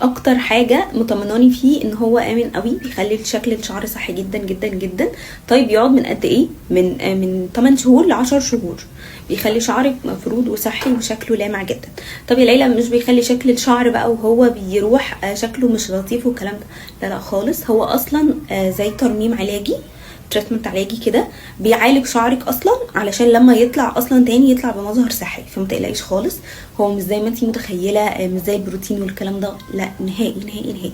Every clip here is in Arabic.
اكتر حاجه مطمناني فيه ان هو امن قوي، بيخلي شكل الشعر صحي جدا جدا جدا. طيب بيقعد من قد ايه؟ من 8 شهور ل 10 شهور، بيخلي شعرك مفرود وصحي وشكله لامع جدا. طب يا ليلى مش بيخلي شكل الشعر بقى وهو بيروح شكله مش لطيف والكلام ده؟ لا لا خالص، هو اصلا زي ترميم علاجي، تريتمنت علاجي كده، بيعالج شعرك اصلا علشان لما يطلع اصلا تاني يطلع بمظهر صحي. فما تقلقيش خالص، هو مش زي ما انتي متخيله، مش زي البروتين والكلام ده، لا نهائي نهائي نهائي.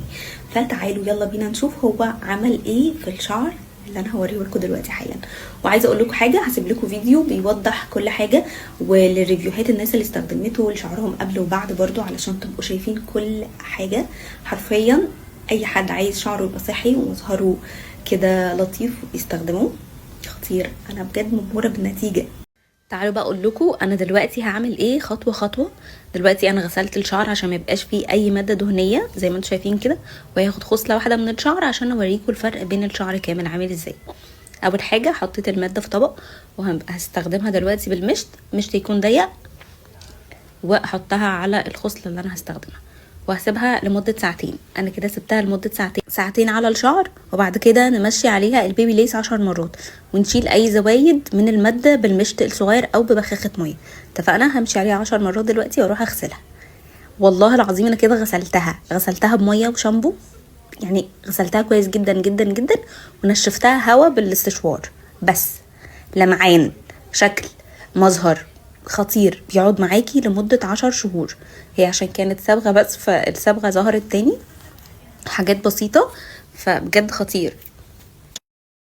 فتعالوا يلا بينا نشوف هو عمل ايه في الشعر اللي انا هوريه لكم دلوقتي حالا. وعايزه اقول لكم حاجه، هسيب لكم فيديو بيوضح كل حاجه، وللريفيوهات الناس اللي استخدمته لشعرهم قبل وبعد برضو، علشان تبقوا شايفين كل حاجه حرفيا. اي حد عايز شعره يبقى صحي ومظهره كده لطيف يستخدموه، خطير. انا بجد مبهوره بالنتيجه. تعالوا بقى اقول لكم انا دلوقتي هعمل ايه خطوه خطوه. دلوقتي انا غسلت الشعر عشان ما يبقاش فيه اي ماده دهنيه زي ما انتم شايفين كده، وهاخد خصله واحده من الشعر عشان اوريكم الفرق بين الشعر كامل عامل ازاي. اول حاجه حطيت الماده في طبق، وهستخدمها دلوقتي بالمشط، مشط يكون ضيق، واحطها على الخصله اللي انا هستخدمها، وهسيبها لمده ساعتين. انا كده سبتها لمده ساعتين على الشعر. وبعد كده نمشي عليها البيبي ليس 10 مرات، ونشيل اي زوايد من الماده بالمشط الصغير او ببخاخه ميه. اتفقنا؟ همشي عليها 10 مرات دلوقتي واروح اغسلها. والله العظيم انا كده غسلتها بميه وشامبو، يعني غسلتها كويس جدا جدا جدا، ونشفتها هوا بالاستشوار بس. لمعان، شكل، مظهر خطير، بيقعد معاكي لمدة 10 شهور. هي عشان كانت صبغة بس، فالصبغة ظهرت تاني، حاجات بسيطة، فبجد خطير.